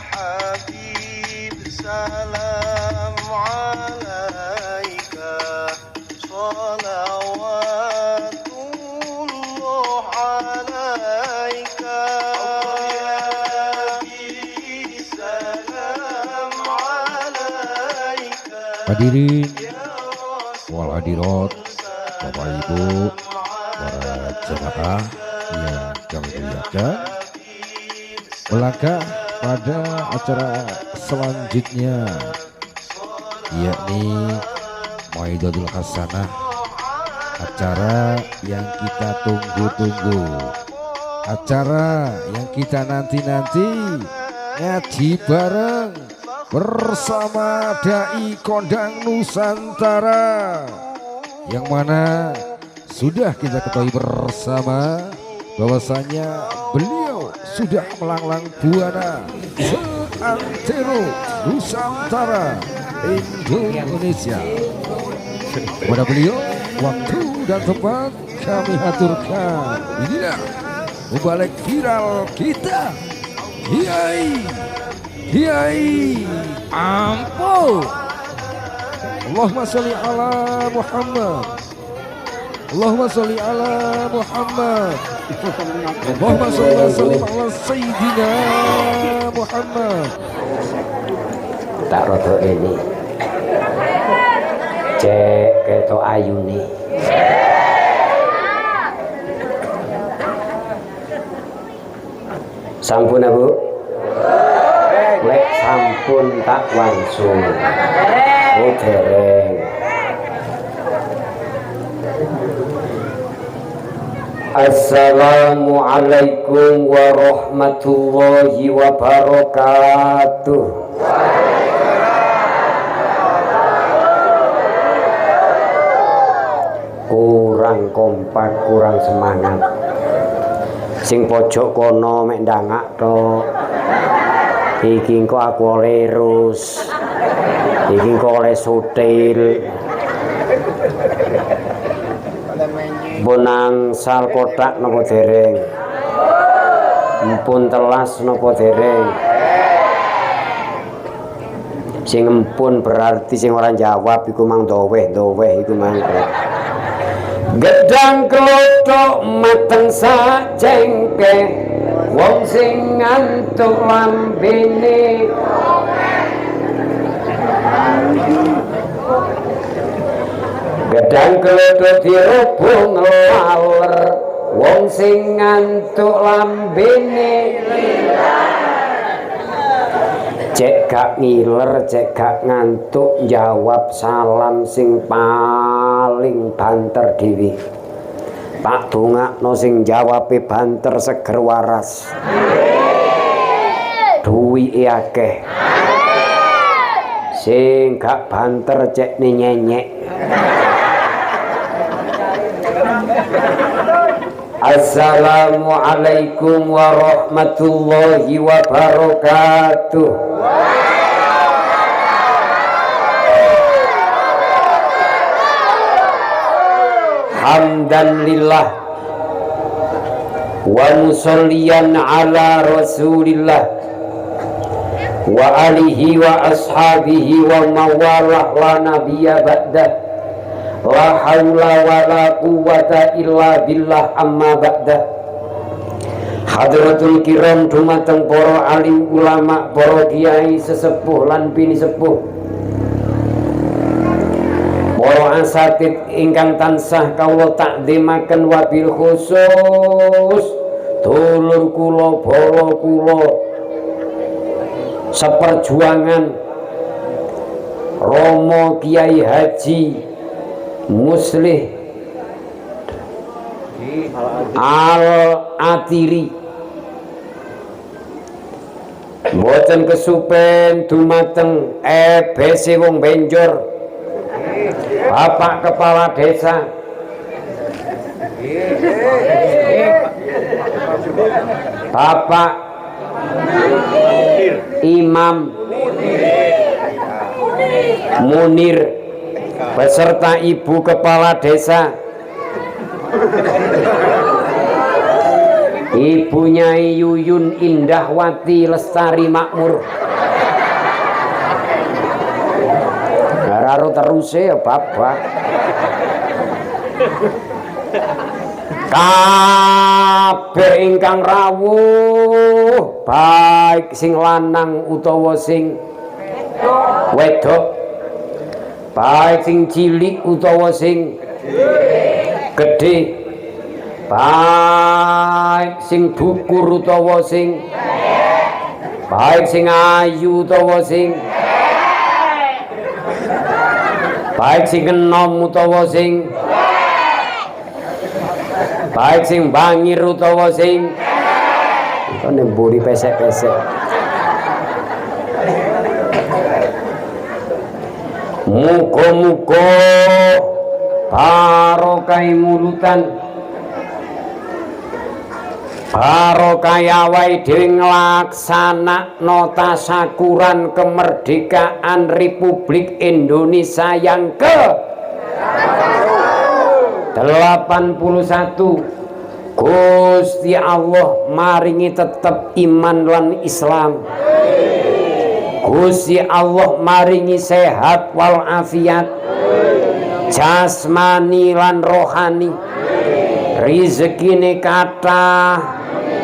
Habib salam alaika salawatullah alaika Habib salam alaika. Hadirin wal hadirat, Bapak Ibu, para jemaah yang kami muliakan, melangkah pada acara selanjutnya, yakni Maidatul Hasanah, acara yang kita tunggu-tunggu, acara yang kita nanti-nanti, ngaji bareng bersama Dai Kondang Nusantara, yang mana sudah kita ketahui bersama bahwasanya beliau sudah melanglang buana seantero Nusantara Indonesia. Kepada beliau waktu dan tempat kami haturkan. Inilah mubalik viral kita, Kiai Ampo. Allahumma sholli ala Muhammad. Allahumma sholli ala Muhammad. Allahumma sholli ala Sayyidina Muhammad. Tak rodo ini cek keto ayuni sampun Bu, lek sampun tak langsung dereng. Assalamualaikum warahmatullahi wabarakatuh. Kurang kompak, kurang semangat. Sing pojok kono mek ndangak tok. Iki engko aku oleh rus. Iki engko oleh sutil. Bonang sal kotak napa dereng? Empun telas napa dereng? Sing empun berarti sing ora jawab iku mang doweh iku mang. Gedang klothok mateng sajengke wong sing ngantuk lambene. Gedang klothok dirubung laler wong sing ngantuk lambene. Cek gak ngiler, cek gak ngantuk, jawab salam sing paling banter dewi. Tak dongakno sing jawabe banter seger waras. Duwike akeh. Sing gak banter cek nyenyek. Assalamualaikum warahmatullahi wabarakatuh. Hamdan lillah wa musalliyan ala rasulillah wa alihi wa ashabihi wa mawalah la nabiyya ba'dah. La haula wa la quwwata illa billah amma ba'dah. Hadratul kiram dumateng para alim ulama, para kiai sesepuh lan bini sepuh, para asatid ingkang tansah kawula takdimaken, wabil khusus dulur kula bala kula seperjuangan Romo Kiai Haji Muslih Al-Atiri. Mboten kesupen dumateng EBC wong Benjor, Bapak Kepala Desa, Bapak Imam Munir beserta Ibu Kepala Desa, Ibunya Yuyun Indahwati Lestari Makmur. Raro terus ya bapak. Kabeh ingkang rawuh baik sing lanang utawa sing wedok, baik sing cilik utawa sing gedhe, baik sing dukur utawa sing baik sing ayu utawa sing baik sing enom utawa sing baik sing bangir utawa sing kene mburi pesek-pesek. Muga-muga barokah mulutan, barokah awake dhewe nglaksanakno tasyakuran kemerdekaan Republik Indonesia yang ke 81. Gusti Allah maringi tetep iman lan Islam. Gusti Allah maringi sehat wal afiat jasmani lan rohani. Rizekine kathah,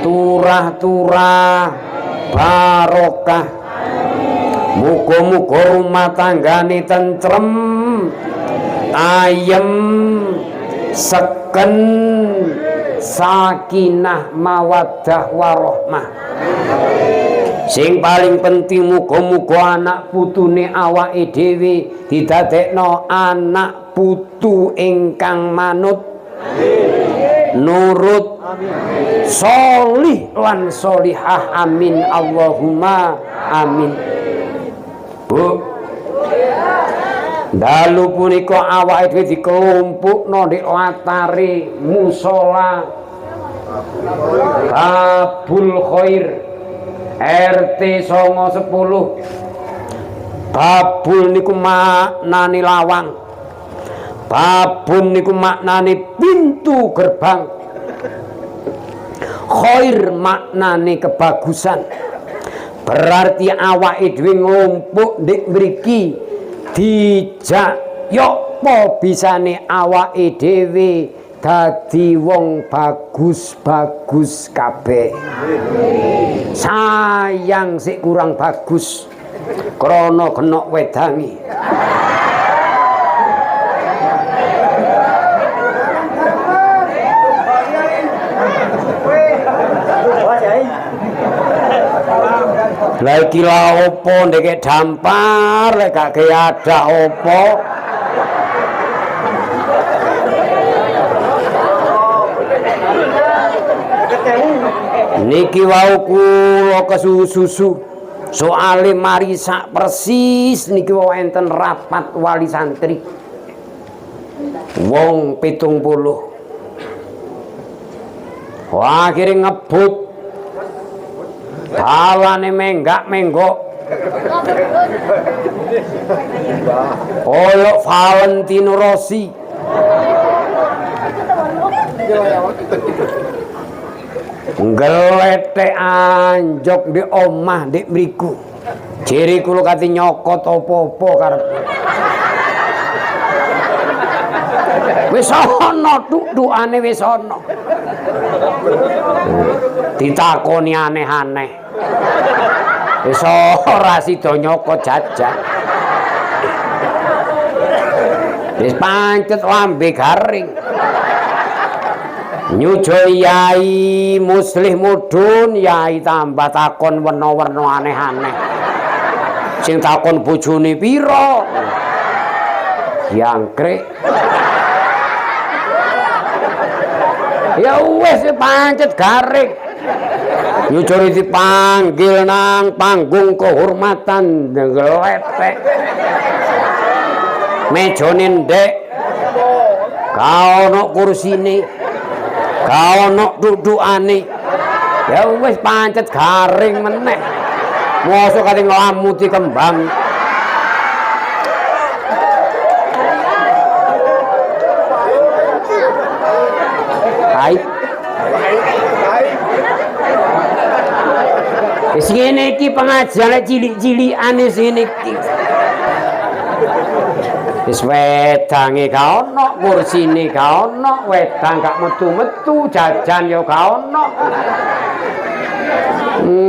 turah-turah, barokah. Muga-muga rumah tanggane tentrem, ayem, seken, sakinah mawaddah warahmah. Sing paling penting muga-muga anak putune awake dhewe didadekno anak putu ingkang manut, nurut, solih lan solihah. Amin Allahumma amin. Bu, dalu punika awake dhewe dikelompokno ndek latare musala Babul Khair RT 10. Babul niku maknane lawang, babun niku maknane pintu gerbang, khair maknane kebagusan. Berarti awake dhewe nglumpuk ndek mriki dijak yo apa bisane awake dhewe dadi wong bagus-bagus kabeh. Sayang sik kurang bagus krana genok wedangi. Lagi lah opo ndek dampar lek gak ada opo. Niki wau kula kesusu soale mari sak persis niki wau enten rapat wali santri wong 70. Wah akhirnya ngebut dalane menggak-menggok koyo Valentino Rossi. Ngeletek anjok di omah di mriku. Jere kula kate nyokot apa-apa karep. Wis ana duk-dukane wis ana. Ditakoni aneh-aneh. Wis ora sida nyokot jajak. Wis pancet lambe garing. Nyujo yai muslih mudun, yai tambah takon warna-warna aneh-aneh. Sing takon bojone pira? Jangkrik. Ya wis pancet garing. Nyujo dipanggil nang panggung kehormatan ngeletek. Mejane ndek. Kaono kursine. Kaono dudukane. Ya wis pancet garing meneh. Mosok kate nglamuti kembang. Hai. Sing ngene iki pengajian cilik-cilikane sing ngene iki. Wis wedange gak ono, kursine gak ono, wedang gak metu-metu, jajan ya gak ono.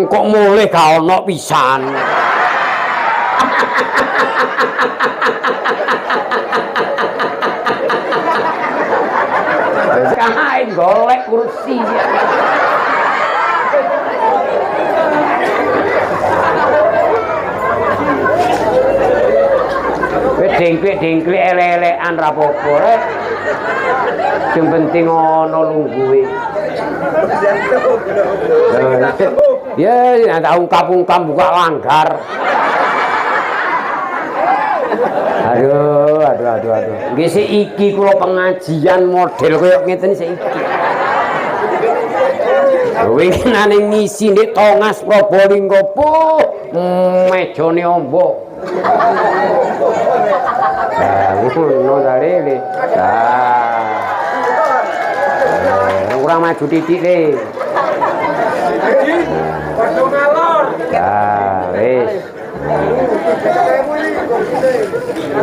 Kok mulih gak ono pisan. Kain golek kursi. Dengklik ele-elekan ra apa-apa rek. Sing penting ana lungguhe. Ya, tak ungkap-ungkap buka langgar. Aduh. Nggih sik iki kula pengajian model koyo ngeten sik iki. Winginane ngisi ndek Tongas Probolinggo po, mejane ombo. Ngono ta lele. Kurang maju titik le. Padha ngalor. Wis.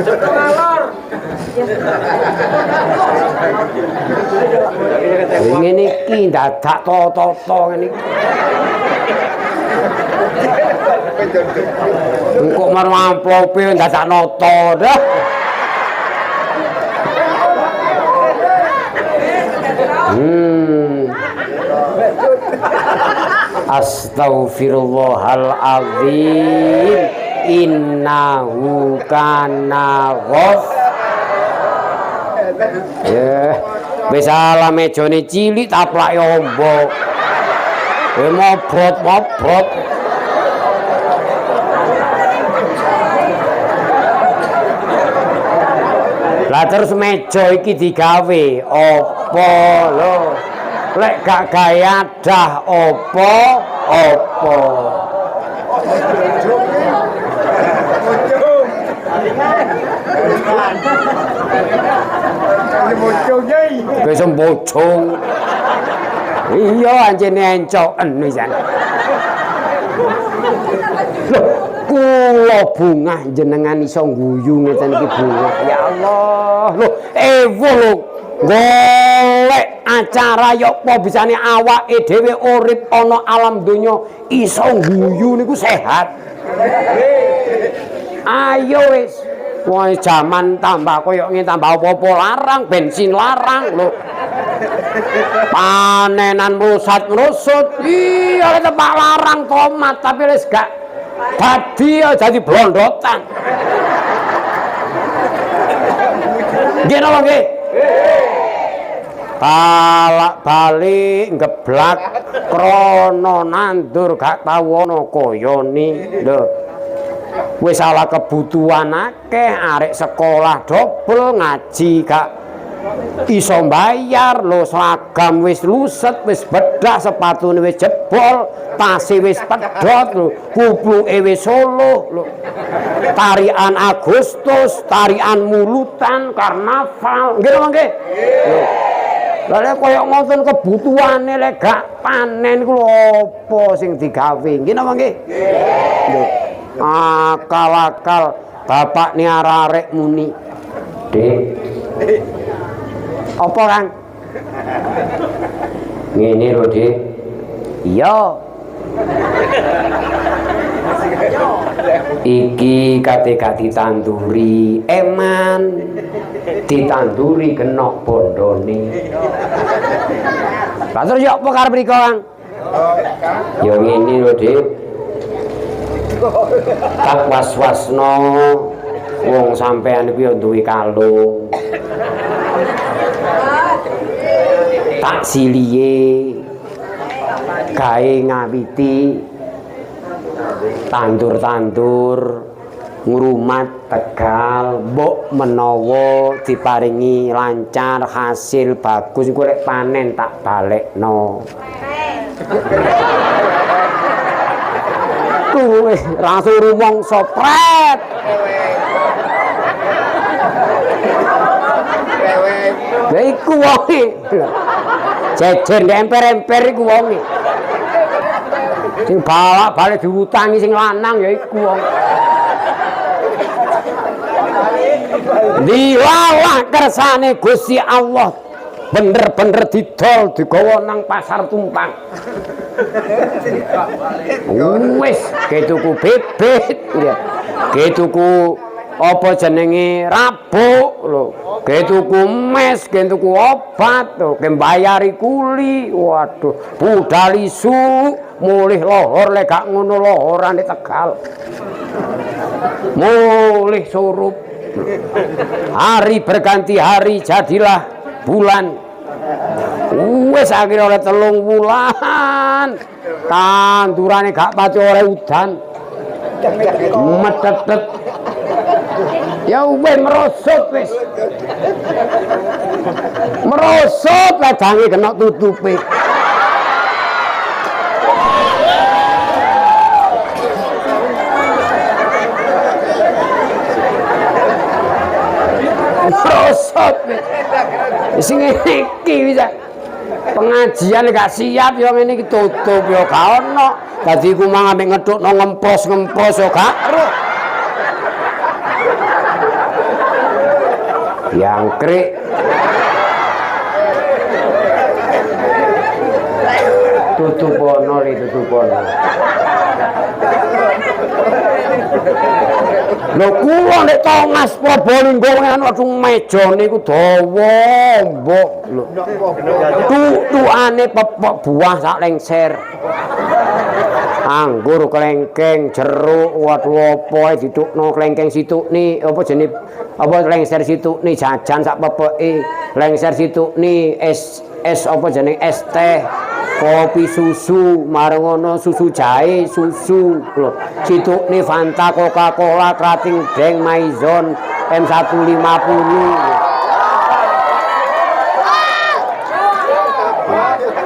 Padha ngalor. Ngene iki dadak toto ngene iki. Engko marang amplope dadak noto dah. Astaghfirullahaladzim, innahu kana ya wis ala mejane cilik taplake ombo. Mobrot. Lah terus meja iki digawe apa lho? Lek gak gaya dah apa. Wis mbocong. Iya anjene encoken wisan. Kula bungah jenengan iso guyu ngeten iki bungah. Ya Allah, lho ewo lho. Golek acara ya apa bisane awake dhewe urip ana alam donya iso guyu niku sehat. Ayo wis. Wong jaman tambah koyo ngene tambah apa-apa larang, bensin larang lho. Panenan merusut. Iya tempat larang tomat tapi wis gak dadi jadi blondotan. Nggih napa nggih? Balak bali ngeblak krana nandur gak tau ana kayane lho. Wis salah kebutuhan akeh arek sekolah dobel ngaji gak iso bayar lho, seragam wis luset, wis bedah, sepatune wis jebol, tase wis pedhot lho, kupluke wis solo lho. Tarian Agustus, tarian mulutan, karnaval. Nggih napa nggih? Lah nek koyo ngoten kebutuhane lek gak panen iku apa sing digawe? Nggih napa nggih? Nggih. Akal-akal bapak ni arek muni. Dik. Apa Kang? Ngene lho, Dik. Iya. Iki kate ditanduri eman. Ditanduri kenok bondone. Lah terus yo apa karep mriko, Kang? Ya ngene lho, Dik. Tak was-wasno wong sampean iki yo duwe kalung. Tak siliye gawe ngawiti tandur-tandur ngrumat Tegal, mbok menawa diparingi lancar hasil bagus iku lek panen tak balekno. Wis langsung rumangsa pret. Lha iku wonge. Jejer emper-emper iku wonge. Sing balak-balik diutangi sing lanang ya iku wong. Dilalah kersane Gusti Allah. Bener-bener didol digawa nang pasar tumpang. Wis ketuku bebet ya. Ketuku apa jenenge rabuk lho. Ketuku mes, ketuku obat lho, kembayari kuli. Waduh, budal isu mulih lohor lek gak ngono lohorane Tegal. Mulih surup. Hari berganti hari jadilah bulan. Wes akhirnya oleh 3 bulan tandurane gak pati oleh udan metetet ya wes merosot lah jange kena tutupi merosot sing iki bisa pengajian gak siap ya ngene iki tutup ya gak ono. Dadi ku mang ambek ngedukno ngempos ya gak ero. Yangkrik. Tutupono li tutupono. Lho kula nek Tongas Probolinggo ngono aduh meja niku dawa mbok lho. Tutukane pepok buah sak lengser. Anggur klengkeng, jeruk, waduh apa didukno klengkeng situkni apa jenenge apa lengser situkni jajan sak pepeke. Lengser situkni es apa jenenge es teh. Kopi susu, marengono susu jahe, susu lho. Situkne Fanta, Coca-Cola, Krating Deng, Maison, M150.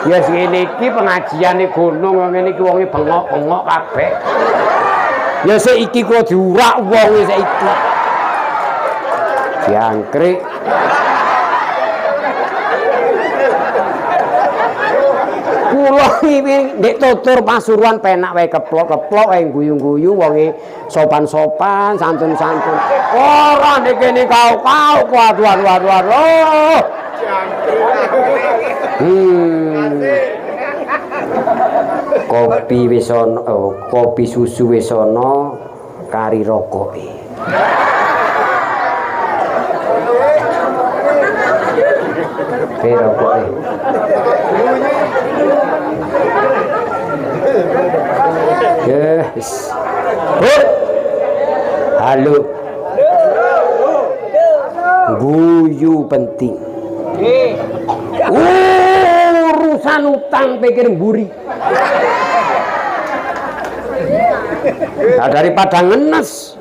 Ya ngene iki pengajiane gunung ngene iki wonge bengok-bengok kabeh. Ya saiki kok diurak wonge saiki. Jangkrik. Kula iki nek tutur Pasuruan penak wae keplok-keplok wae guyu-guyu wonge sopan-sopan, santun-santun. Ora nek kene kau-kau waduh. Kopi wis ana, kopi susu wis ana, kari rokoke. Rokoke. Yes. Halo. Guyu penting. Urusan utang pikir mburi. Nah, daripada ngenes.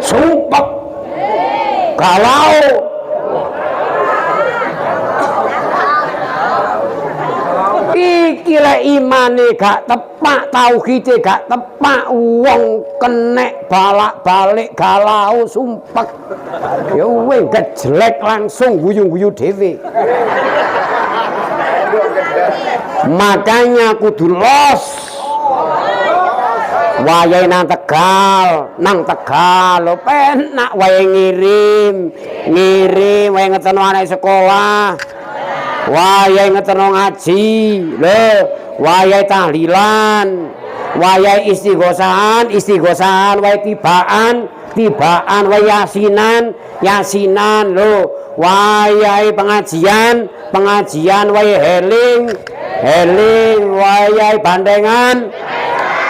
Sumpek. Galau. Iki lek imane gak tepak, tauhide gak tepak, wong kenek balak-balik galau sumpek. Ya wis gejlek langsung guyu-guyu dhewe. Makanya kudu los. Wayahe nang Tegal lho penak wayahe ngirim wayahe ngeteno anak sekolah. Wayahe ngeteno ngaji lho, wayahe tahlilan, wayahe istighosahan, wayahe tibaan, wayahe yasinan lho, wayahe pengajian, wayahe heling, wayahe bandengan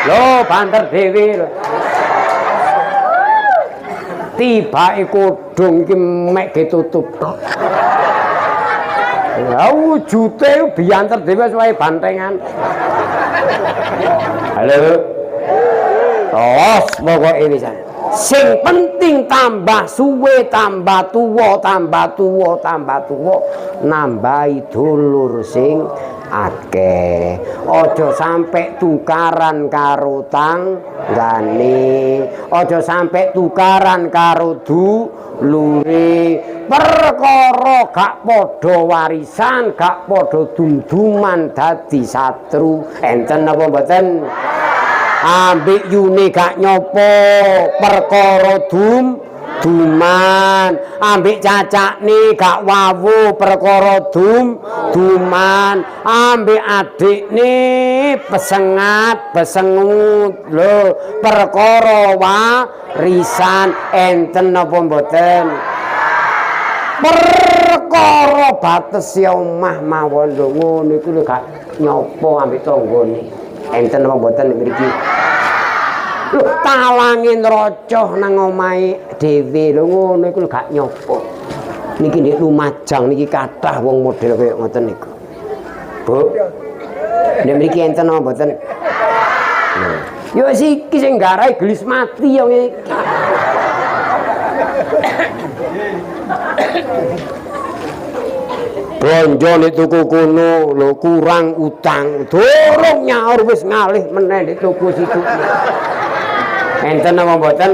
lho, banter dhewe lho. Tibake kudung iki mek ditutup tok. Ya wujute bianter dhewe wae bantengan. Halo. Tos pokoke wis. Sing penting tambah suwe, tambah tuwa, nambahi dulur sing akeh. Aja sampe tukaran karo tanggane, aja sampe tukaran karo dulure. Perkara gak padha warisan, gak padha dumduman dadi satru. Enten apa mboten? Ambek yune gak nyopo, perkara duman. Ambek cacakne gak wawu, perkara duman. Ambek adikne pesengut lho, perkara warisan. Enten apa mboten? Perkara bates omah mawon lho, ngono iku lho gak nyopo ambek tanggane. Enten apa mboten mriki? Lho talange nrocoh nang omahe dhewe lho, ngono iku lho gak nyopo. Niki ndek Lumajang niki kathah wong model kaya ngoten niku. Bu. Nek mriki enten apa mboten? Yo iki sing garai gelis mati yo iki. Blonjo nek tuku kono lho kurang utang. Durung nyaur wis ngalih meneh nek tuku situ. Enten apa mboten?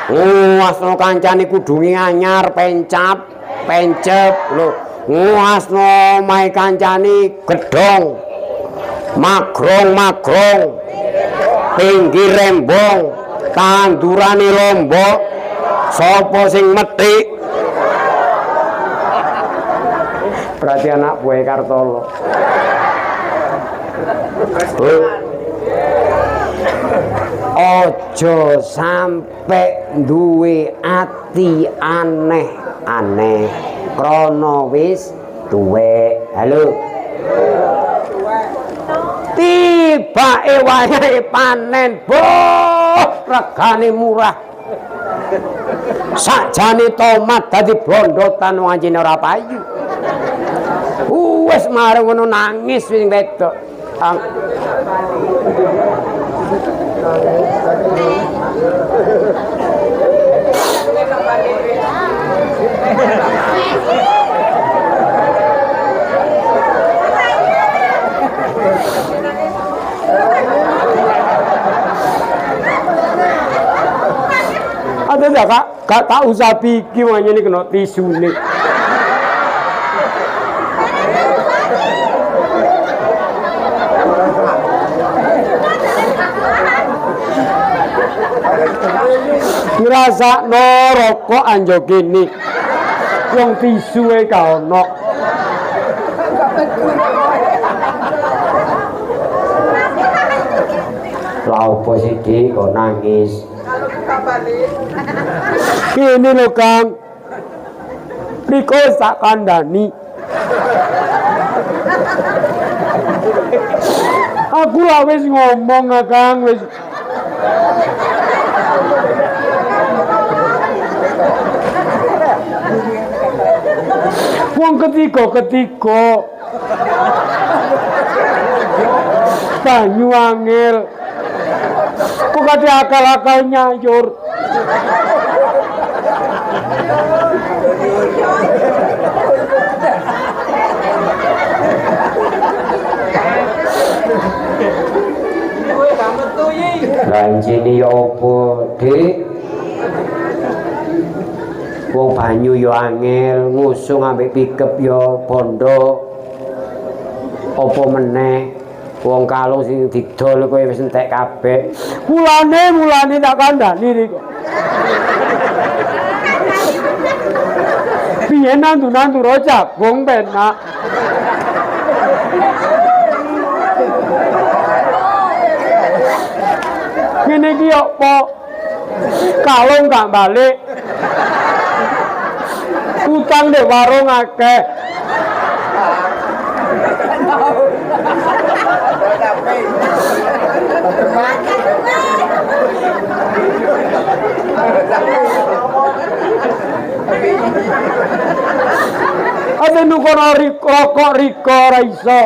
Nguasno kancane kudunge anyar pencep lho. Nguasno mae kancane gedhong. Magrong. Pinggir rembong, tandurane lombok. Sapa sing metik? Berarti anak buah Kartolo. Ojo sampe duwe ati aneh-aneh krana wis duwe. Halo. Tibake wayahe panen, boh, regane murah. Sakjane tomat dadi blondotan wong anjene ora payu. Wes mareng ngono nangis sing wedok. Ada tak usah pikir hanya ini kena tisu nih. Ngerasa no rokok anjo gini, yang tisu kau no. Lau posisi kau nangis. Ini lo Kang, Riko sak kandani. Aku lah wis ngomong Kang wis. Wong ketiga banyu angel. Kok kate akal-akal nyayur. Lanjini ya apa, Dik? Wong banyu ya angel, ngusung ambek pikep ya bondo. Apa meneh wong kalung sing didol kowe wis entek kabeh. Mulane tak kandhani niku. Piye nandu rojak wong penak. Ngene iki apa? Kalung gak balik. Utang deh warung akeh. Ada nukono rokok Riko ora iso.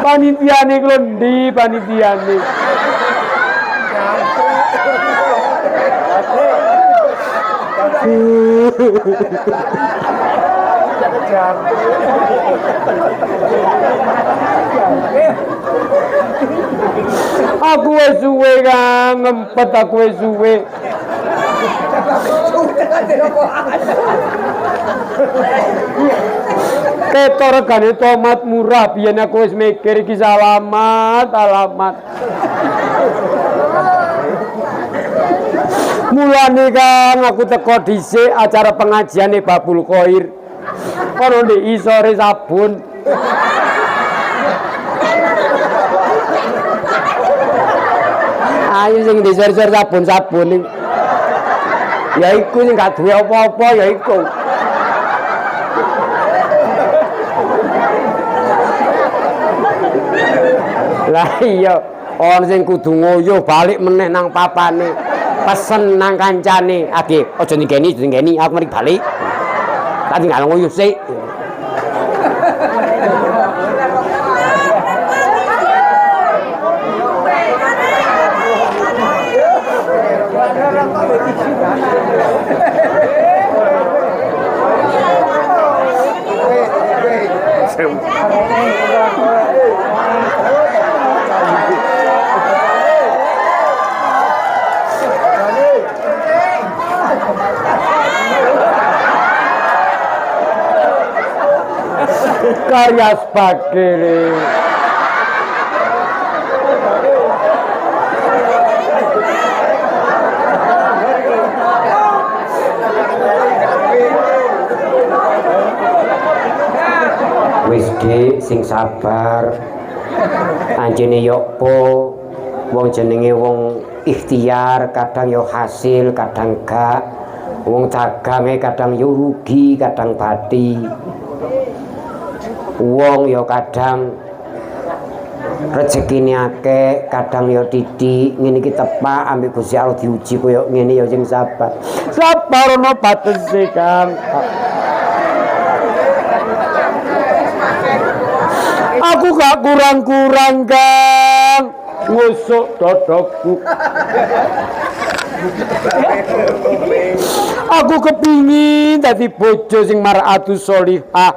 Panitiane kulo ndi panitiane? Aku wis suwe Kang, ngempet aku wis suwe. Ketor regane tomat murah, biyen aku wis mikir iki alamat. Mulane Kang aku teko dhisik acara pengajiane Babul Khoir. Ono ndek isore sabun. Ayo sing disor-sor sabun-sabun iki. Ya iku sing gak duwe apa-apa ya iku. Lah iya, ono sing kudu nguyuh balik meneh nang papane. Pesen nang kancane, "Age, aja ningeni, aku mari balik." Tak tinggal nguyuh sik. Karya Spagere. Wis Dik sing sabar. Anjene yo po wong jenenge wong ikhtiar, kadang yo hasil, kadang gak. Wong dagange kadang yo rugi, kadang bati. Wong yo kadang rezekine akeh, kadang yo titik. Ngene iki tepak ambek Gusti Allah diuji koyo ngene yo sing sabar. Sabar ono batese, Kang. Aku gak kurang-kurang, Kang. Ngusuk dodokku. Aku kepingin dadi bojo sing mar'atus sholihah.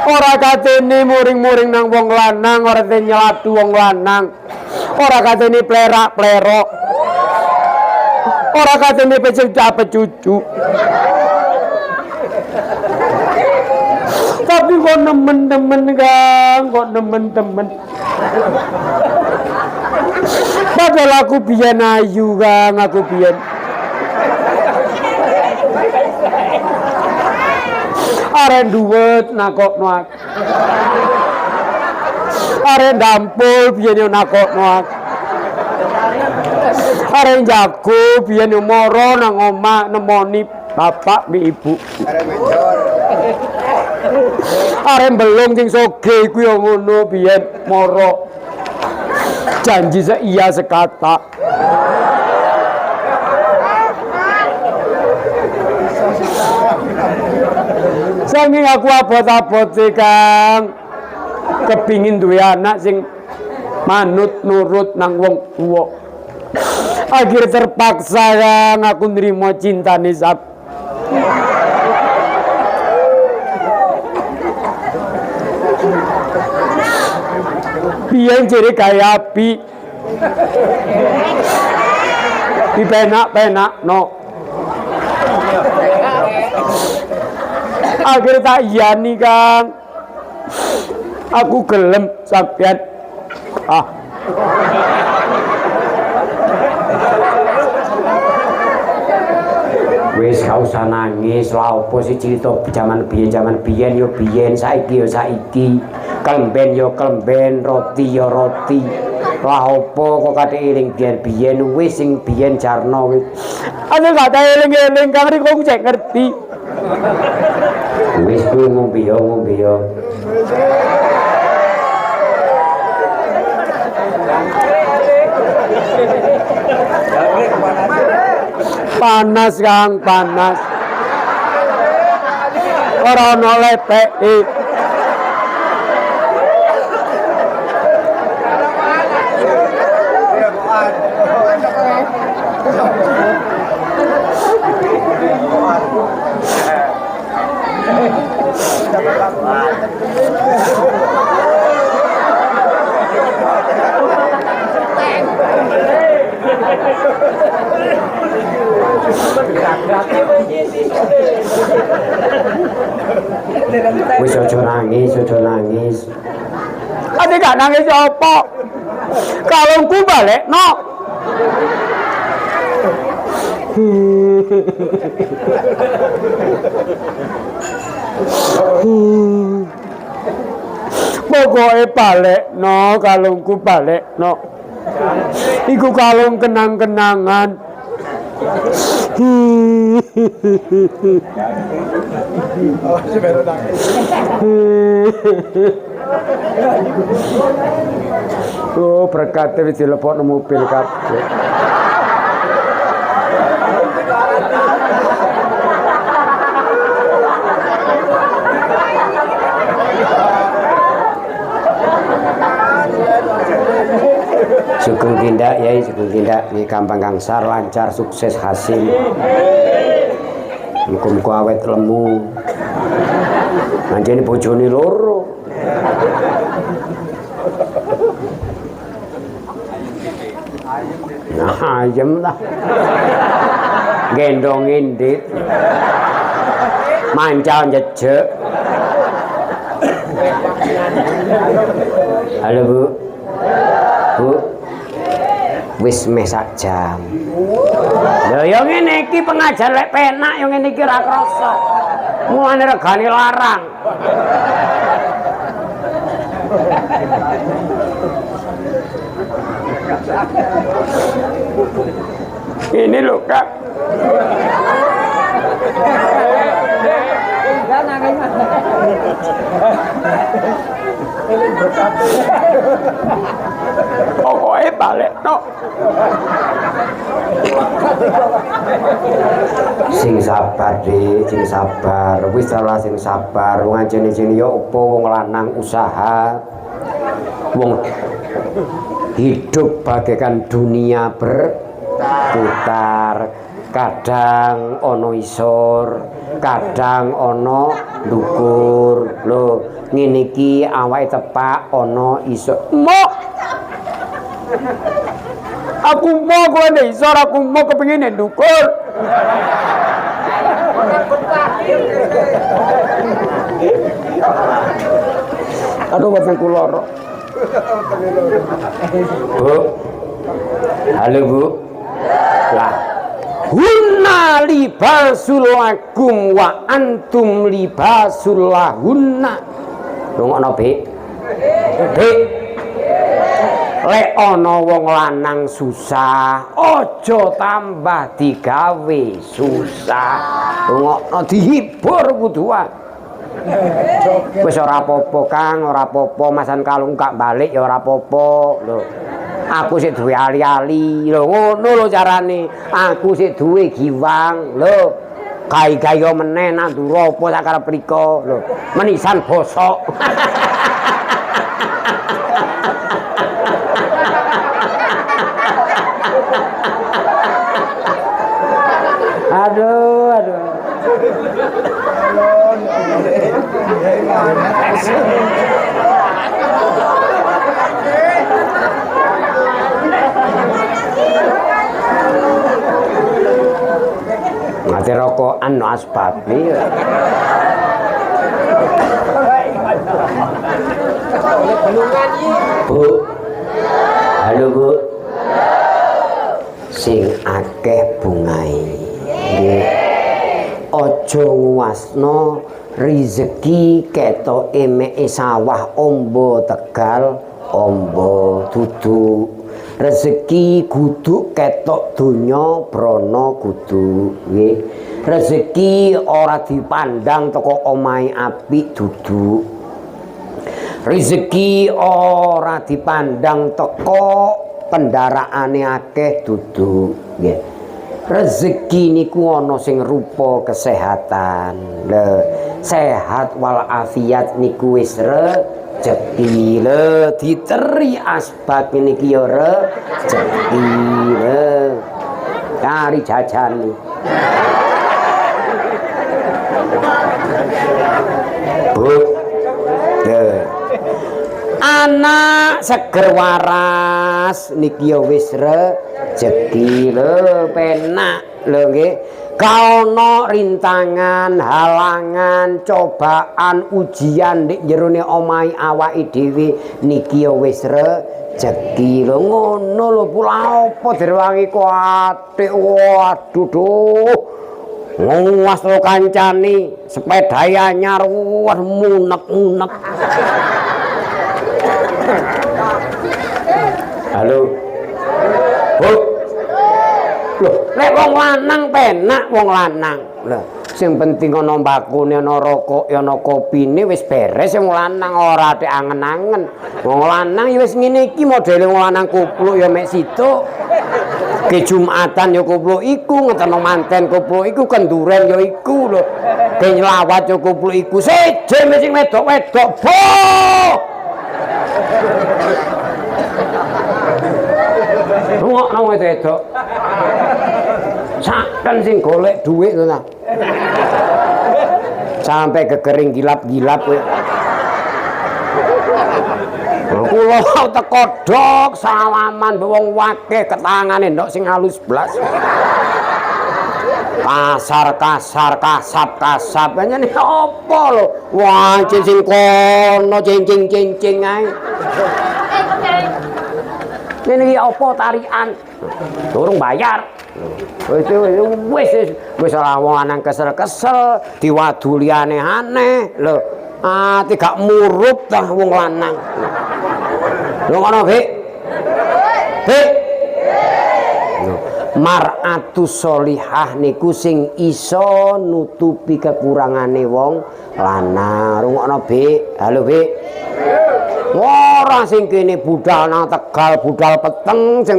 Ora katene muring-muring nang wong lanang, ora katene nyelatu wong lanang. Ora katene plerak-plerok. Ora katene pecucu. Tapi kok nemen-nemen Kang, kok nemen-nemen. Padahal aku biyen ayu Kang, aku biyen. Are duwet nakokno aku. Are ndampul biyen yo nakokno aku. Are jago biyen yo moro nang omah nemoni bapak mbek ibu. Are belum sing soge iku yo ngono biyen moro. Janji seiya sekata. Saking aku abot-abot sih Kang, kepingin duwe anak sing manut nurut nang wong tuwa. Akhir terpaksa Kang aku nrimo cintane sap. Biyen jere kaya api. Dipenak-penak no. Akhir tak iyani Kang. Aku gelem sampean. Wis gak usah nangis, lha opo sih cerita zaman biyen yo biyen, saiki yo saiki. Klemben yo klemben, roti yo roti. Lah opo kok kate eling biyen wis sing biyen jarno wis. Aku gak tau eling-eling Kang Riko ku cek ngerti. Wis ku ngombe yo. Panas Kang, panas. Ora ono lepeke. Wis aja nangis, aja nangis. Ate gak nangis apa? Kalungku balekno. Pokoke balekno, kalungku balekno. Iku kalung kenang-kenangan. Oh, berkate wis dilepokno mobil kabeh. Sugeng tindak yai, sugeng tindak nggih gampang gangsar lancar sukses hasil. Muga-muga awet lemu. Anjene bojone loro. Nah, ayem lah. Gendong indit. Mancal jejek. Halo Bu. Bu. Wis meh sak jam. Lho yo ngene iki pengajar lek penak yo ngene iki ra krasa. Mulane regane larang. Ini lho Kak. Pokoknya balik no. Sing sabar deh, sing sabar. Wis salah sing sabar. Wong ajene-jene yo opo wong lanang usaha. Wong hidup bagaikan dunia berputar. Kadang ono isor, kadang ono ndukur. Lho, ngene iki awake tepak ono isor. Mok. Aku mau kowe nek isor, aku mau kepengin ndukur. Aduh wetengku lara. Bu. Halo Bu. Lah. Hunna libasul lakum wa antum libasul lahunna. Rungokno, Bik. Bik. Lek ana wong lanang susah, aja tambah digawe susah. Rungokno, dihibur kudu wae. Wis ora apa-apa, Kang, ora apa-apa, masan kalung gak balik ya ora apa-apa. Lho. Aku sik duwe ali-ali. Lho ngono lho carane. Aku sik duwe giwang. Lho. Gai-gai yo meneh nandura apa sak karep mriko. Lho. Menisan bosok. Aduh, aduh. Ngate rokokan no asbabi. Bu. Halo Bu. Sing akeh bungae. Nggih. Aja nguwasno rezeki ketoke meke sawah ombo Tegal, ombo dudu. Rezeki kudu ketok donya brana kudu nggih. Rezeki ora dipandang teko omahe apik dudu. Rezeki ora dipandang teko kendaraane akeh dudu nggih. rezeki niku ana sing rupa kesehatan. Lho, sehat walafiat niku wis rezeki. Lho, diteri asbab niki ya rezeki. Lho, cari jajan nih. Bu, anak seger waras niki ya wis rezeki. Lho, penak lho nggih. Kaono rintangan, halangan, cobaan, ujian nek jerone omahe awake dhewe niki ya wis rezeki. Lho ngono lho pula apa direwangi kuatik. Waduh duh. Nguwas lo kancane sepeda anyar wah munek-munek. Halo. Bu. Loh, lek wong lanang penak wong lanang. Lah, sing penting ana mbakune, ana rokok, ana kopine wis beres wong lanang ora tek angen-angen. Wong lanang ya wis ngene iki modele wong lanang kupluk ya mek situk. Ke Jumatan ya kupluk iku, ngeteno manten kupluk iku, kenduren ya iku lho. Ke nyelawat ya kupluk iku. Seje sing wedok-wedok. Rungokno wedok. Saken sing golek dhuwit to ta. Sampai kekering gilap-gilap kowe. Kula teko dok salaman wong wakeh ketangane ndok sing halus blas. Kasar kasap nyene apa lho. Wah sing kono cincing ae. Ini iki apa tarian? Durung bayar. Wis ora wong lanang kesel-kesel, diwadu liyane aneh. Lho, ati gak murup ta wong lanang. Lho ngono, Bik. Bik. Mar'atus sholihah niku sing iso nutupi kekurangane wong lanang. Rungokno, Bik. Halo, Bik. Ora sing kene budal nang Tegal, budal peteng sing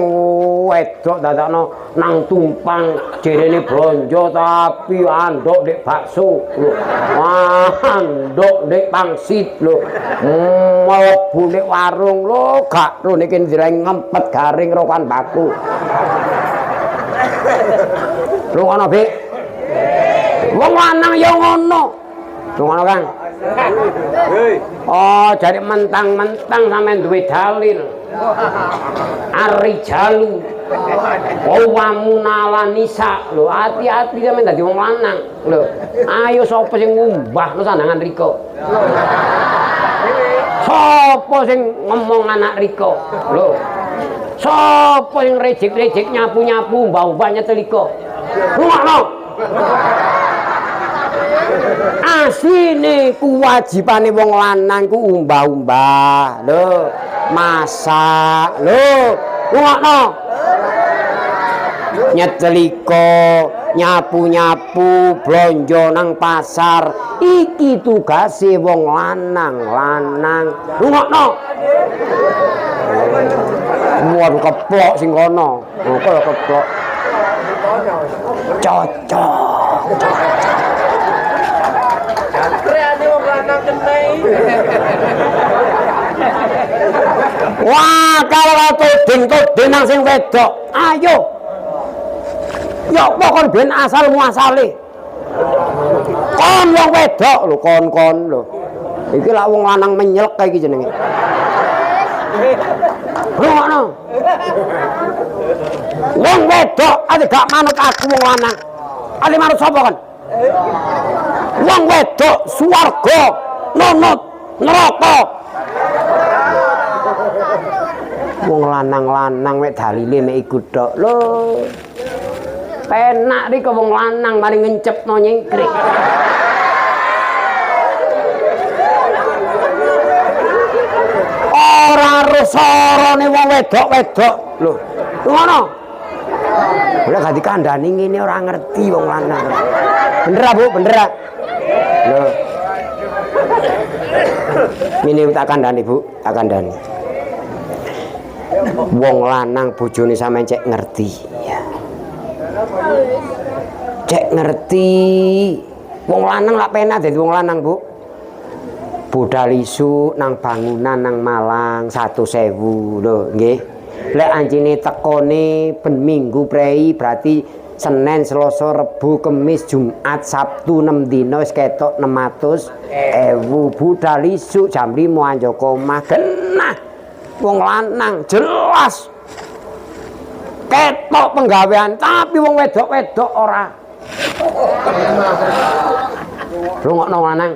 wedok dadakno nang Tumpang jerene blonjo tapi andok ndek bakso lho. Wah, andok ndek pangsit lho. Mlebu ndek warung lho, gak ro niki ndireng ngempet garing rokan baku. Lho ngono, Bik. Wong lanang ya ngono. Lho ngono, Kang. Oh, jadi mentang-mentang sampean duwe dalil. Ar-rijalu qawwamun 'alan nisa. Lho, hati-hati sampean dadi wong lanang. Lho, ayo sapa sing ngumbah lu sandangan riko? Sapa sing ngomong anak riko? Lho. Sapa sing rejek-rejek nyapu-nyapu mbah-mbah nyetelika? Ngono. Asline kewajibane wong lanang ku umbah-umbah lho, masak lho, ngono. Nyetelika, nyapu-nyapu, blonjo nang pasar, iki tugase wong lanang. Ngono. Muar keplok sing kono. Kok keplok. Cocok. Wah, kalau tuding nang sing wedok, ayo. Ya apa kon ben asal muasale. Kon wong wedok lho, kon lho. Iki lak wong lanang menyelek kae iki jenenge. Ngono. Wong wedok ate gak manut aku wong lanang. Ate manut sapa kon? Wong wedok swarga nunut neraka. Wong lanang-lanang mek dalile mek iku tok lho. Penak riko wong lanang mari ngencepno nyengkrik. Ora rusarane wong wedok-wedok lho. Ngono. Ora gak dikandani ngene ora ngerti wong lanang. Bener Bu, bener. Lho. Ini tak kandhani Bu, tak kandhani. Wong lanang bojone sampean cek ngerti ya. Cek ngerti. Wong lanang lak penak dadi wong lanang, Bu. Budal isu nang bangunan nang Malang 100.000 lho, nggih. Lek anjene tekone ben Minggu prei berarti Senin, Selasa, Rebu, Kemis, Jumat, Sabtu 6 dina wis ketok 600.000. Budal isu jam 5 anjoko omah genah. Wong lanang jelas ketok penggawean, tapi wong wedok-wedok ora. Rungokno lanang.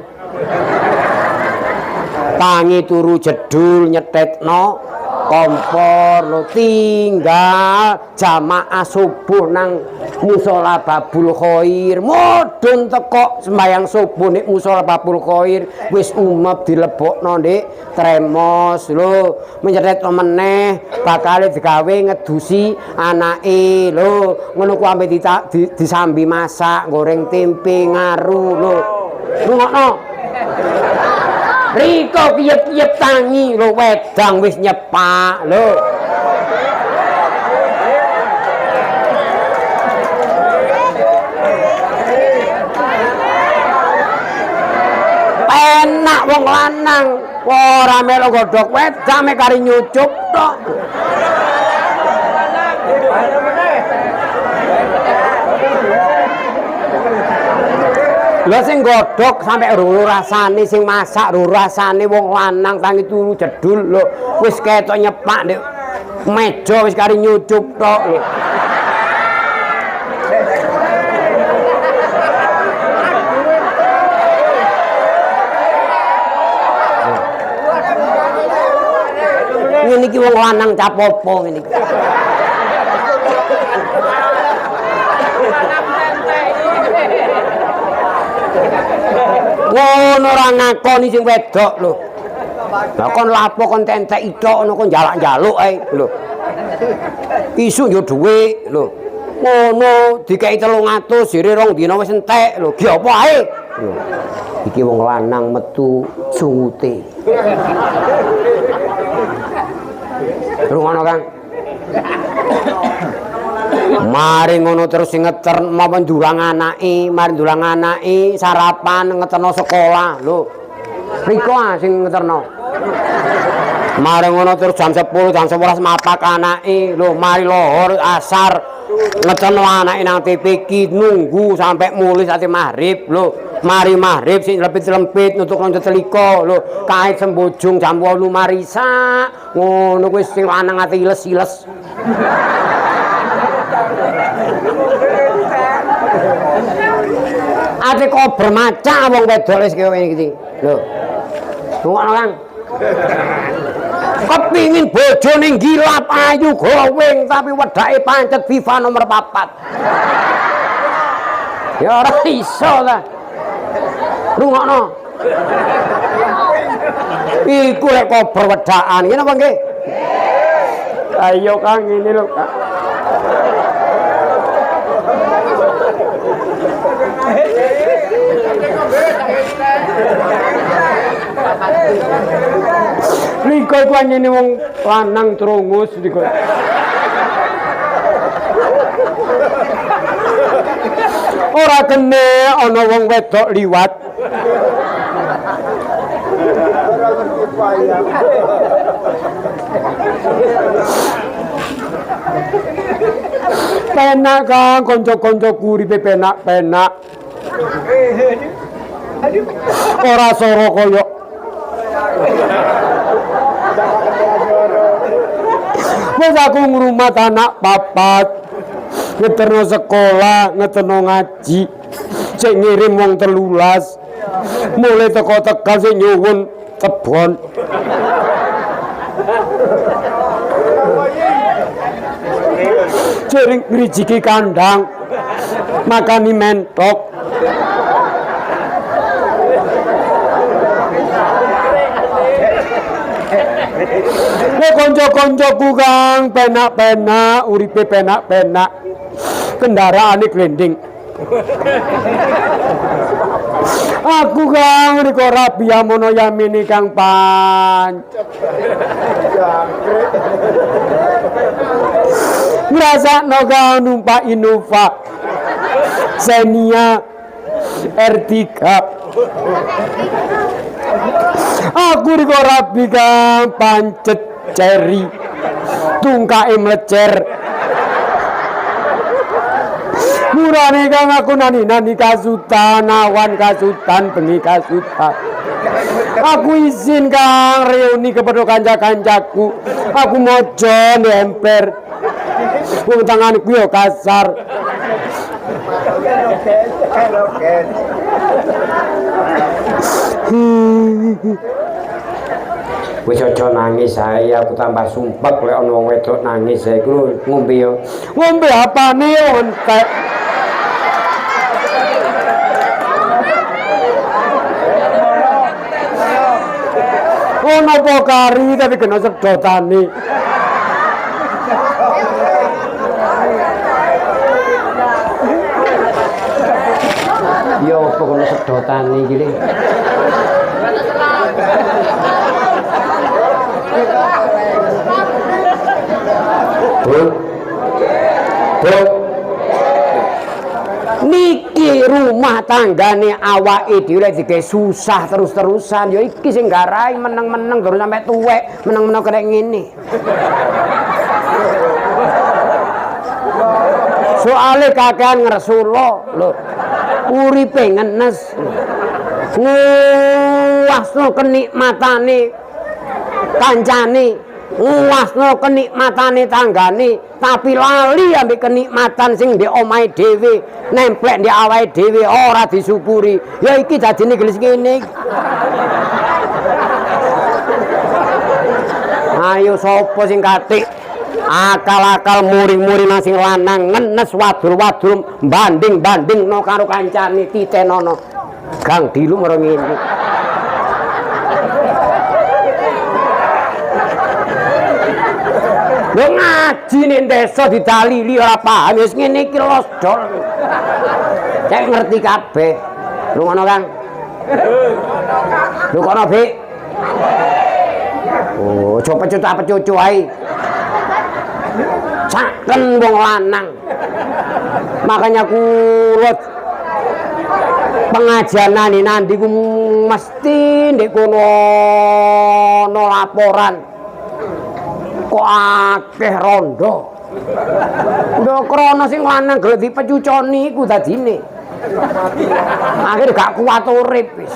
Tangi turu jedul nyetetno kompor lo tinggal jamaah subuh nang musola Babul Khair mudhun teko sembayang subuh nek musola Babul Khair wis umeb dilebokno ndek tremos lho menyetetno meneh bakal digawe ngedusi anake lho ngono ku ampe disambi masak goreng tempe ngaru lho rungokno Riko kiyep-kiyep tangi lho wedang wis nyepak lho. Enak wong lanang ora melu godhog wedang mek kari nyucup tok. Lha sing godhog sampe ruru rasane sing masak ruru rasane wong lanang tangi turu jedul lho wis ketok nyepak ndek meja wis kari nyucup tok lho. Ngene iki wong lanang capopo ngene iki. Ngono ora ngakoni sing wedok lho. Lah kon lapo kon tentek ithok ngono kon jalak-jaluk ae lho. Isu yo dhuwit lho. Ngono dikeki 300 sire rong dina wis entek lho. Ki apa ae? Lho. Iki wong lanang metu sungute. Rungono Kang. Mari ngono terus sing ngeter mawa ndulang anake, mari ndulang anake sarapan ngeterno sekolah lho. Riko sing ngeterno. Mari ngono terus jam 10, jam 11 mapak anake lho, mari lohor asar ngeterno anake nang TPK nunggu sampai mulih ati maghrib lho. Mari maghrib sing lempit-lempit nutuk nang teliko lho, kait sembojong jam 8 marisa. Ngono kuwi sing lanang ati iles-iles. Ate kok bermaca wong wedok wis kaya ngene iki. Lho. Ngono Kang. Kepingin bojone ngilap ayu glowing tapi wedake pancet FIFA nomor 4. Ya ora iso ta. Rungokno. Iku lek kok berwedakan ngene apa nggih? Ayo Kang ngene lho Kang. Riko iku anyene wong lanang trungus riko. Ora kene ana wong wedok liwat. Penak Kang kanca-kancaku uripe penak-penak. Ora soro koyo wis aku ngrumat anak papat ngeterno sekolah ngeterno ngaji sing ngirim wong 13 mulai teko Tegal sing nyuwun kebon sering ngrijiki kandang makani mentok konco-koncoku Kang penak-penak uripe penak-penak kendaraane glending aku Kang riko rabi amono yamini Kang ngrasakno kau numpak Innova Xenia R3. Aku riko rabi kang pancet ceri tungkae mlecer. Murane kang aku nani kasutan, awan kasutan, bengi kasutan. Aku izin kang reuni kepada kanca-kancaku. Aku mojo nemper. Wong tanganku yo kasar. Wis aja nangis ae, aku tambah sumpek lek ana wong wedok nangis ae iku ngombe yo. Ngombe apane entek. Ono pokari tapi kena sedotane. Yo apa kena sedotane iki le. Niki rumah tanggane awake dhewe lek dike susah terus-terusan ya iki sing garai meneng-meneng terus sampe tuwek meneng-meneng kaya ngene. Soale kakean ngresula lho. Uripe ngenes. Nguasno kenikmatane kancane, nguasno kenikmatane tanggane, tapi lali ambek kenikmatan sing ndek omahe dhewe, nemplek ndek awake dhewe ora disyukuri. Ya iki dadine gelis ngene. Ayo sapa sing katik akal-akal muring-muring nang sing lanang ngenes wadul-wadul banding-bandingno karo kancane titenono. Gang dilu maro ngene. Lho ngaji ning desa didalili ora paham wis ngene iki losdol. Cek ngerti kabeh. Lho ngono Kang. Lho kono Bik. Oh, coba pecut ae. Saken wong lanang. Makanya kula pengajian nanti ku mesti ndek kono ana laporan. Kok akeh rondo. Ndok krana sing lanang gelem dipecuconi iku dadine. Akhir gak kuat urip wis.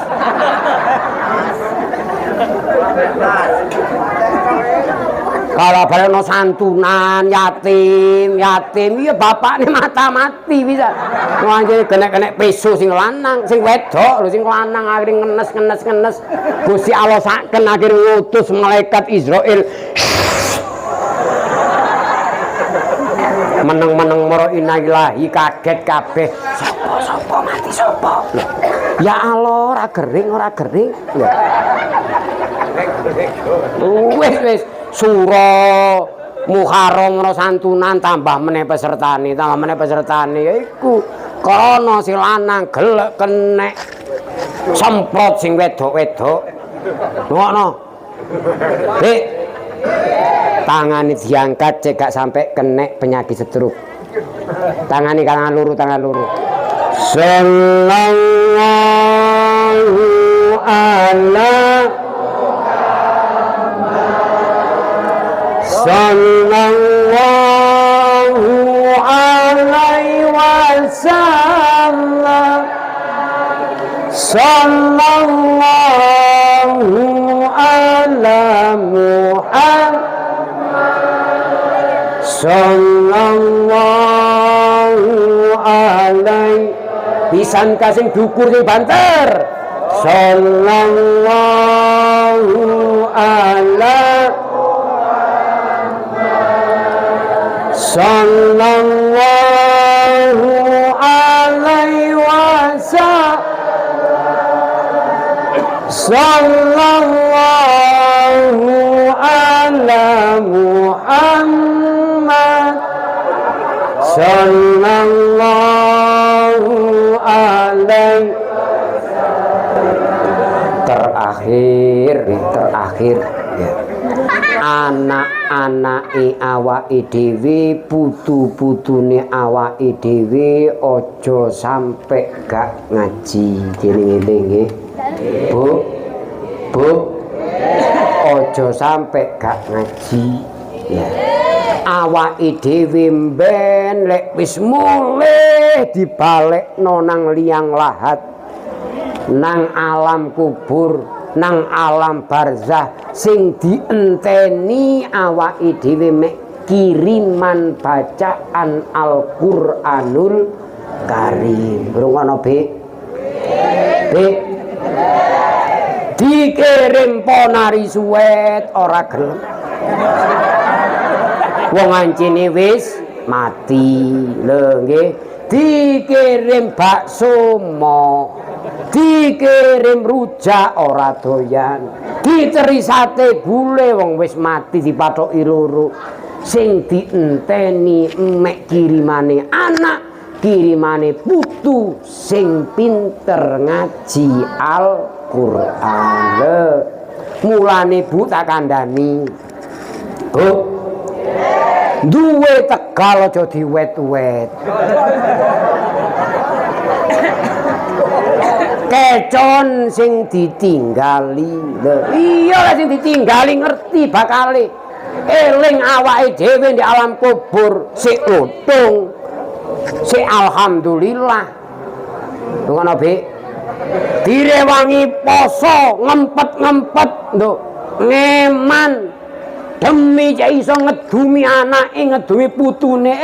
Kalau bareng santunan yatim ya bapakne mati bisa. Wanje kena peso sing lanang, sing wedok lho sing lanang akhire ngenes. Gusti Allah saken akhir ngutus malaikat Israil. Meneng-meneng mara inailahi kaget kabeh. Sopo mati sopo? Ya Allah ora gering. Wis sura Muharram ora santunan tambah meneh pesertane ya iku kono si lanang gelek kenek semprot sing wedok-wedok ngono. Dik tangane diangkat cek gak sampai kenek penyakit stroke. Tangan luru. Sallallahu alaihi sallallahu alaihi wasallam sallallahu ala Muhammad sallallahu alaihi pisan kasing dukur sing banter sallallahu ala sallallahu alaihi wasallam sallallahu ala Muhammad sallallahu alaihi terakhir ya. anak-anake awake dhewe, putu-putune awake dhewe aja sampe gak ngaji. Eling-eling nggih. Bu, aja sampe gak ngaji. Ya. Awake dhewe mben lek wis mulih dibalekno nang liang lahat, nang alam kubur, nang alam barzah, sing dienteni awake dhewe mek kiriman bacaan Al-Qur'anul Karim. Rungono, Bik. Bik. Dikirim ponari suwet ora gelem. Wong ancine wis mati. Lho nggih, dikirim bakso mo, dikirim rujak ora doyan, diceri sate bule wong wis mati dipathoki loro. Sing dienteni mek kirimane anak, kirimane putu sing pinter ngaji Al-Qur'an. Mulane Bu tak kandhani. Bu, duwe tegal aja diwet-wet. Kecon sing ditinggali. Iya lah sing ditinggali ngerti bakale. Eling awake dhewe di alam kubur sik lutung. Sik alhamdulillah. Ngono, Bik. Direwangi poso, ngempet-ngempet nduk. Ngeman demi cek iso ngedumi anake, ngedumi putune,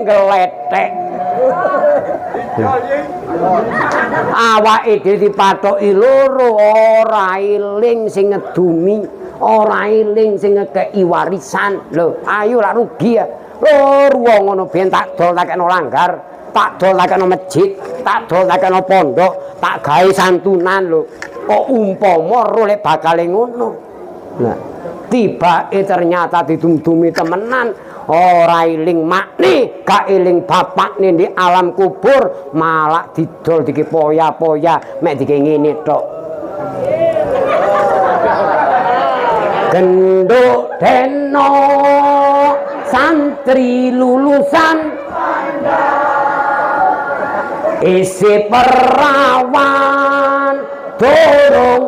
ngeletek. Awake dhewe dipathoki loro, ora eling sing ngedumi, ora eling sing ngekeki warisan. Lho, ayo lak rugi ya. Lho, ruang ngono ben tak dol tak kena langgar, tak dol tak kena masjid, tak dol tak kena pondok, tak gawe santunan lho. Kok umpama ro lek bakal ngono. Nah, tibake ternyata didum-dumi temenan, ora eling makne, gak eling bapakne di alam kubur, malah didol diki poya-poya mek diki ngene tok. Genduk deno santri lulusan isi perawan dorong.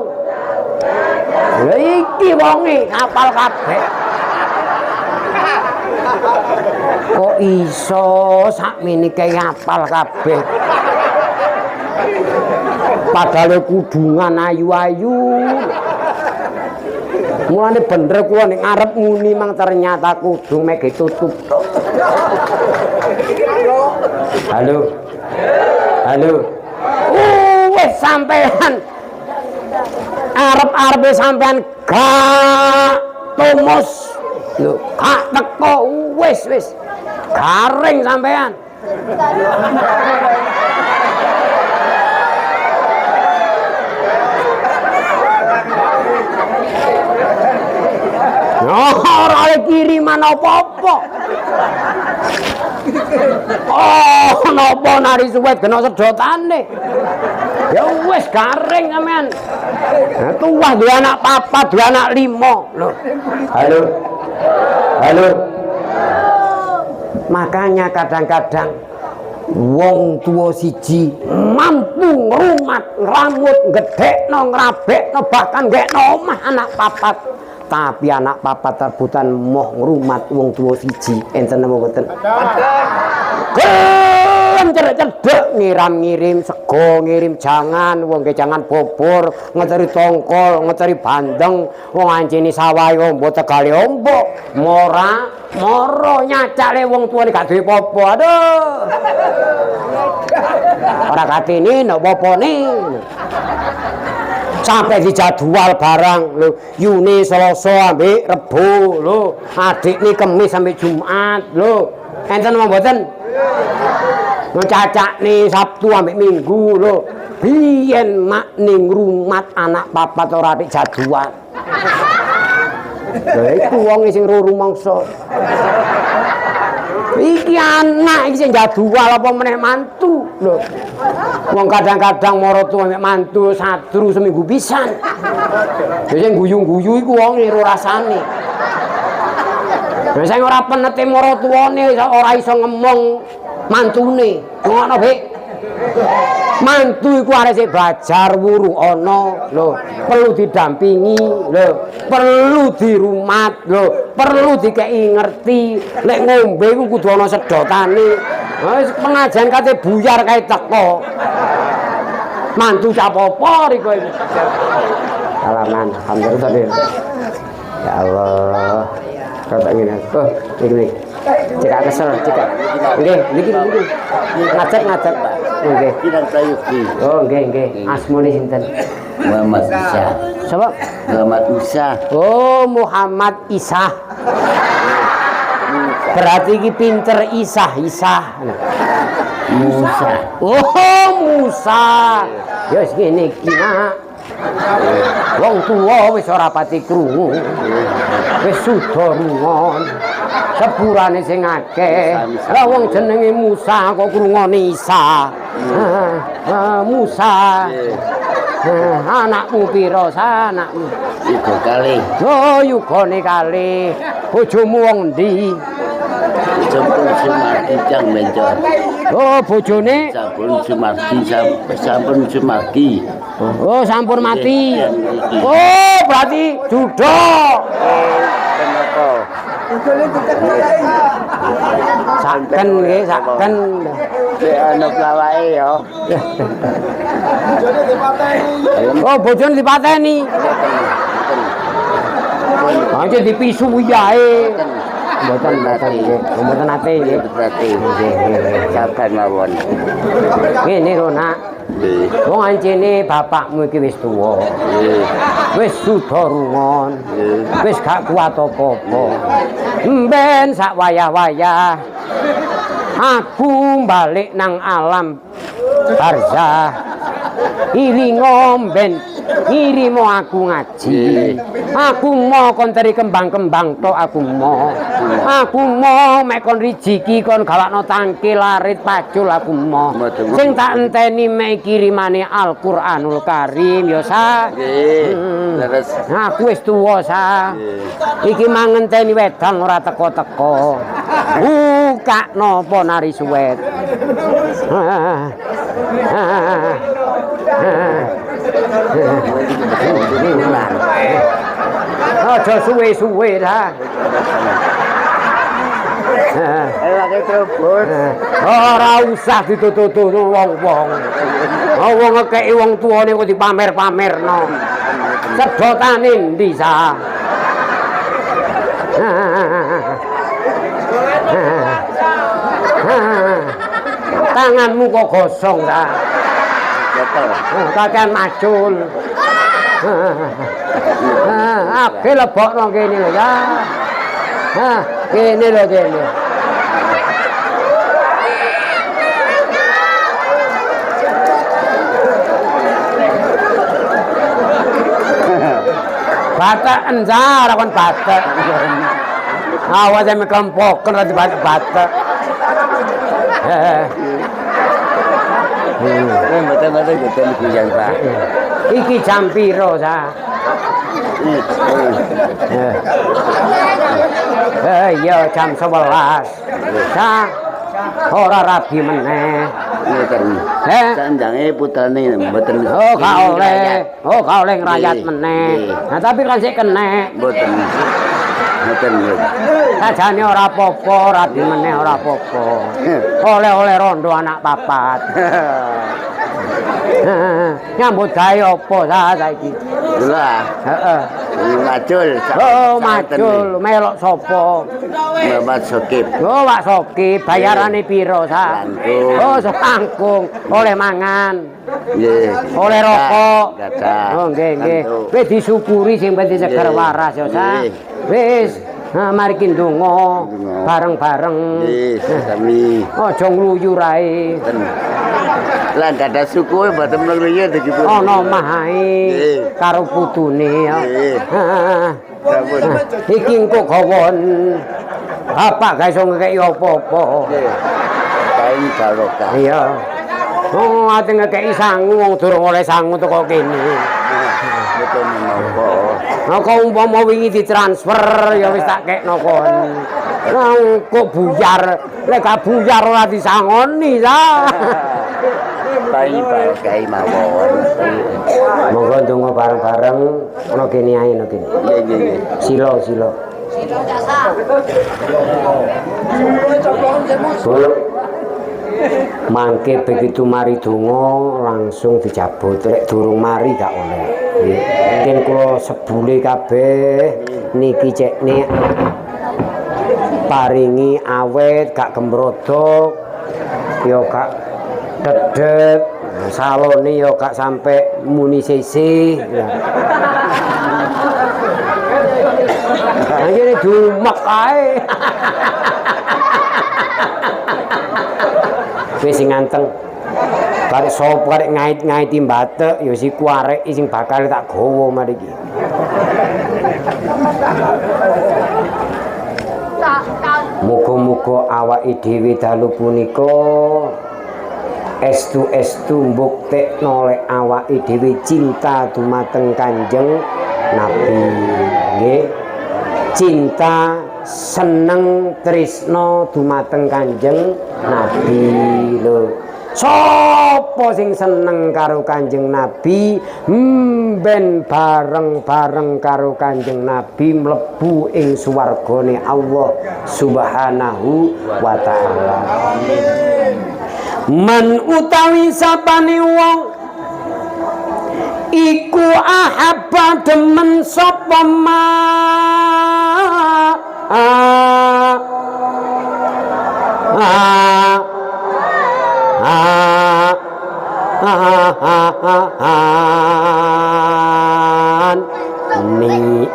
Lha iki wonge hafal kabeh. Kok iso sakmene kae hafal kabeh. Padahal kudungan ayu-ayu. Mulane bener kuwi ning arep muni mang ternyata kudu mek ditutup tok. Halo. Halo. Wis sampean. Arep-arepe sampean gak tumus. Lho, gak teko wis. Garing sampean. Ora oleh kiriman apa-apa. Oh, napa nari suwet kena sedotane. Ya wis garing sampean. Nah, tuwah duwe anak papat, duwe anak 5. Loh. Halo. Halo. Makanya kadang-kadang wong tua siji mampu ngrumat, ngramut, gedhekno, ngrabekno, bahkan gekno omah anak papat. Tapi anak papat terbutan moh ngrumat wong tua siji. Enten napa mboten? Gelem cedhek ngirim sego, ngirim jangan, wong ge jangan bobor, ngecari tongkol, ngecari bandeng, wong ancene sawah ombo tegale ombo, moro nyacale wong tuane gak duwe apa-apa. Aduh. Ora katene nek apa-apane. Sampai dijadwal barang lho, Yuni Selasa ambek Rebo lho, adik ni Kemis sampai Jumat lho. Enten apa mboten? Lho cacak ni Sabtu ambek Minggu lho. Biyen mak ning rumat anak papat ora atik jadwal. Lha iku wong sing ro rumangsa. Iki anak iki sing jadwal apa meneh mantu lho. Wong kadang-kadang mara tuwa mek mantu sadru seminggu pisan. Lha sing guyu-guyu iku wong niru rasane. Lha sing ora penete mara tuwane ora iso ngomong mantune. Ngono, Bik. Mantu iku arek sik belajar wuru ana lho, perlu didampingi lho, perlu dirumat lho, perlu dikeki ngerti. Lek ngombe iku kudu ana sedotane. Wis pengajian kate buyar kae teko. Mantu capopo riko iki. Salaman, alhamdulillah deh. Ya Allah. Kata ngene. Oh, iki. Cekak kesel, cekak. Nggih, niki. Ngajak, Pak. Nggih. Tidak Sayuki. Oh, nggih. Asmane sinten? Muhammad Isa. Sapa? Muhammad Isa. Oh, Muhammad Isa. Berarti iki pinter Isa. Musa. Oh, Musa. Ya wis ngene iki, Nak. Wong tuwa wis ora pati krungu. Wis suda rungon. Sepurane sing akeh. Lah wong jenenge Musa kok krungone Isa. Musa. Anakmu pira anakmu? Iku kali. Oh, yugane kali. Bojomu wong ndi? Sampun Sumardi Cang Mencor. Oh, bojone? Sampun Sumardi. Oh, sampun mati. Oh, berarti judok. Kenapa? Saken nggih, saken. Ana plawake ya. Oh, bojone dipateni. Aja dipisu yae. Mboten nggih. Mboten nate nggih. Nggih. Sabar mawon. Ngene lho, Nak. Wong ancene bapakmu iki wis tuwa. Wis suda rungon. Wis gak kuat apa-apa. Mben sak wayah-wayah aku balik nang alam barzah. Ilingo mben ngirimo aku ngaji. Aku mau kon teri kembang-kembang tok aku mau. Aku mau mek kon rijiki kon gawakno tangke larit pacul aku mau. Sing tak enteni mek kirimane Al-Qur'anul Karim ya sa. Nggih. Leres. Aku wis tuwa sa. Iki mangenteni wedang ora teko-teko. Buka napa nari suwet. Aja suwe-suwe ta. Elake trobot. Ora usah ditututu wong-wong. Wong ngekeki wong tuane kok dipamer-pamerno. Sedotane ndi sa? Tanganmu kok gosong ta? Kakean macul. Akeh lebokno kene lho ya. Kene lho kene. Batak enjar kon batak. Awas ame kempoken ra batak. Mboten guyon, Pak. Iki jam piro sa? Iya jam 11. Sa ora rabi meneh. Ngeten. Sandange putrane mboten. Oh, gak oleh ngrayat meneh. Nah, tapi kan sik kenek. Mboten. Mboten. Sajane ora apa-apa, rabi meneh ora apa-apa. Oleh-oleh rondo anak papat. Nyambut gawe apa saiki? Lah, Heeh. macul. Oh, macul, melok sapa? Muhammad Sokip. Oh, Pak Soki, bayarane piro, Sa? Langkung. Oh, sekangkung, oleh mangan. Nggih. Oleh rokok. Gadah. Oh, nggih. Wis disyukuri sing penting seger waras ya, Sa. Nggih. Wis, mari ki ndonga bareng-bareng. Nggih, sami. Aja ngluyu rae. Lah gadah suku mboten mluyur dikipun. Ana mahae Nggih. karo putune ya. Nggih. Heeh. Sampun. Iki engko gawon Bapak gak iso ngekeki apa-apa. Nggih. Kain barokah. Iya. Oh, ate ngekeki sangu wong durung oleh sangu teko kene. Betul menapa. Nah, kok umpama wingi ditransfer ya wis tak kekno kon. Lah kok buyar, lek gak buyar ora disangoni ta. Kain barokah mawon. Monggo ndonga bareng-bareng ana kene ae ana kene. Nggih nggih nggih. Sila. Mangke begitu mari donga langsung dicabut, lek durung mari gak oleh. Nggih. Mungkin kula sebule kabeh niki cekne paringi awet gak gembrodok ya gak dedet, salone ya gak sampe muni sisih. Ini dumek ae. Wis sing nganteng. Karek sapa karek ngait-ngaiti batek ya siku arek sing bakal tak gawa mariki. Muga-muga awake dhewe dalu punika estu mbuktekno lek awake dhewe cinta dumateng Kanjeng Nabi. Nggih. Cinta seneng tresno dumateng Kanjeng Nabi lho. Sapa sing seneng karo Kanjeng Nabi ben bareng-bareng karo Kanjeng Nabi mlebu ing swargane Allah Subhanahu wa taala. Man utawi sapane wong iku ahabba demen sapa ni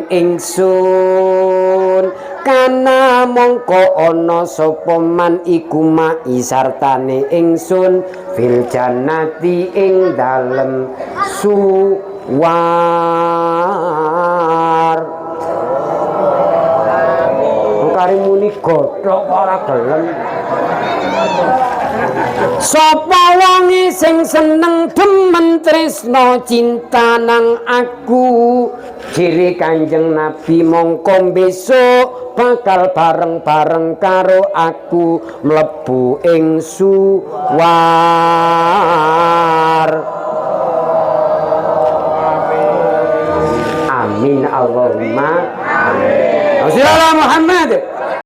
ingsun kana mongko ana sapa man iku mai sartane ingsun fil jannati ing dalem suwar. Kari muni godhok ora gelem. Sapa wonge sing seneng demen tresno cinta nang aku jere Kanjeng Nabi mongko besok bakal bareng-bareng karo aku mlebu ing suwar. Amin Allahumma amin. Rasulullah Muhammad